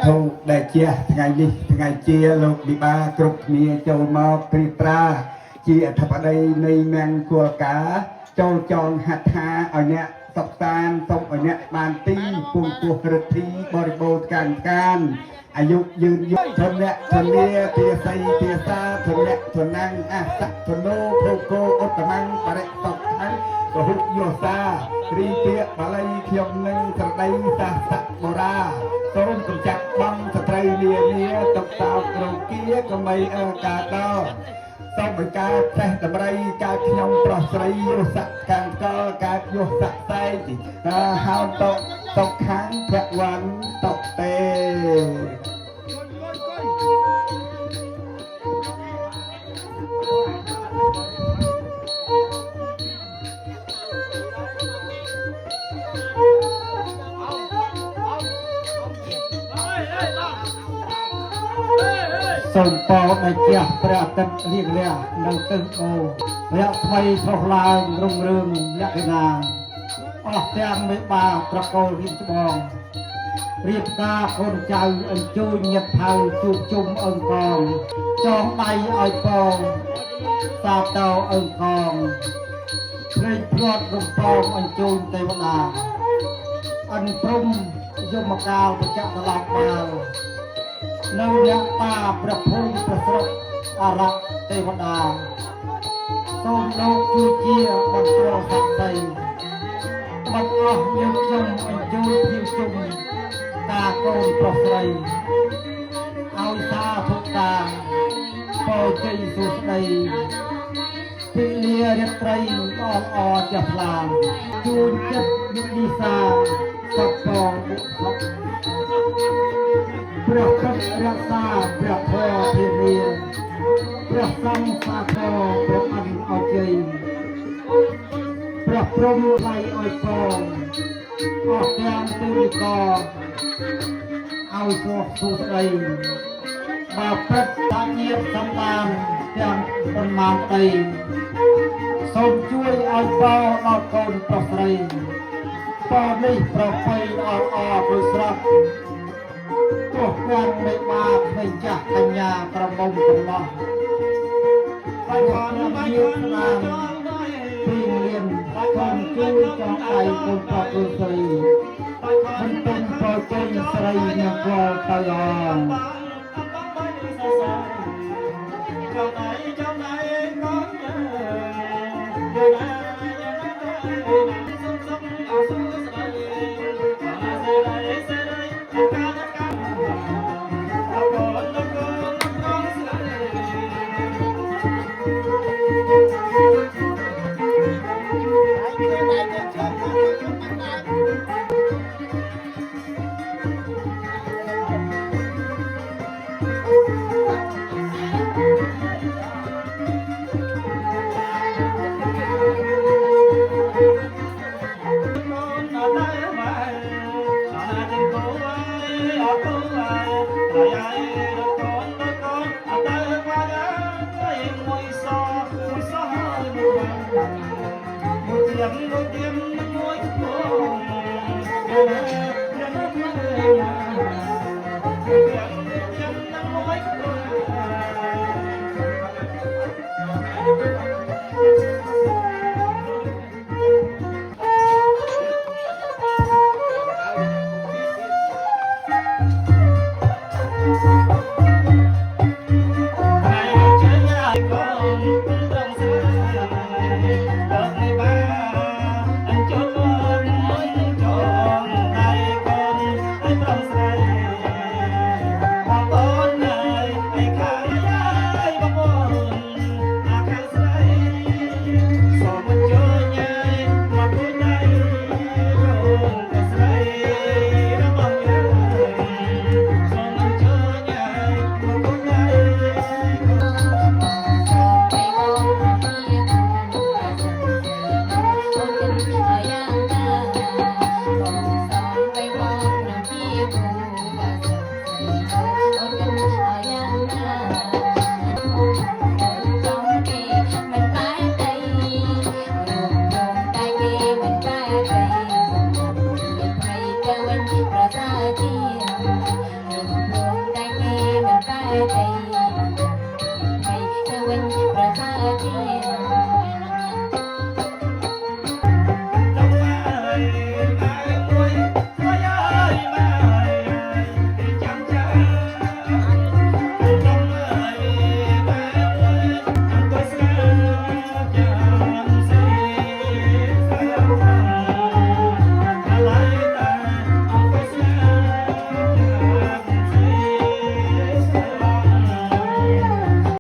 ธุได้เชียថ្ងៃនេះថ្ងៃជាលោកវិបាគ្រប់គ្នាចូលមកព្រីប្រាជាអធិបតីនៃមង្គលការចូលចងហត្ថាឲ្យអ្នកសុខសានសូមឲ្យអ្នកបានទីពុំពោះរទ្ធីបរិបូរណ៍កានអាយុยืนយូរធនៈធនាទាស័យទាសាធនៈធនាំងអសៈធនោភោគោឧត្តមੰបរិសុទ្ធੰពហុយោសារីពាកបាលីខ្ញុំនឹងស្រដីសាសៈបូរាសូមកម្ចាត់បងសត្រូវនានាទុកសោករោគាកុំឲ្យកាដល់សូមបង្កើតចេះតម្រៃកើតខ្ញុំប្រុសស្រីយុសៈកាំងកលកើតយុសៈសែងហៅតុកខាងភវ័នតុទេសូមពរដល់ជាព្រះអាទិត្យរៀងរះនៅទិសអូរយៈថ្មីឆ្លុះឡើងរុងរឿងលក្ខណៈអស់ទាំងមេបាត្រកូលរៀបច្បងរៀបការកូនចៅអញ្ជើញញាតិថៅជួបជុំអង្គកងចងដៃឲ្យពងសាតោអង្គកងព្រេងព្រាត់រំពងអញ្ជើញទេវតាអិនព្រំយមកាលបច្ចៈឡោកបាល់នៅអ្នកតាព្រះភូមិព្រះស្រុកអរៈទេវតាសូមលោកជួយជាបន្ទាល់សក្តិបាត់អស់យើងខ្ញុំអញ្ជើញភៀវជុំតាកូនប្រុសស្រីឲ្យសាធុតាពោជ័យសុស្ដីពីលារាត្រីអចាស់ខ្លាជួនចិត្តយុទ្ធនិសាសពបងបុខុកព្រះពុទ្ធរក្សាព្រះធម៌ធានាព្រះសង្ឃសាធរព្រះអន្តអជ័យព្រះព្រំថ្លៃឲ្យពងអស់ទាំងទូលកឲ្យសុខសុស្ដីបើព្រឹត្តតាញាតសម្បានទាំងប៉ុន្មានដីសូមជួយឲ្យបោដល់កូនប្រុសស្រីបោនេះប្រពៃអដោយស្រស់ទោះគាត់មិនបាបមិនចាស់កញ្ញាក្រមុំកំណោះបាយខនបាយខនបានពីលៀនខនជួយចង់ដៃកូនប្រុសស្រីមិនពេញប្រជ័យស្រីនឹងកលទៅអងចំដៃកូន ใจ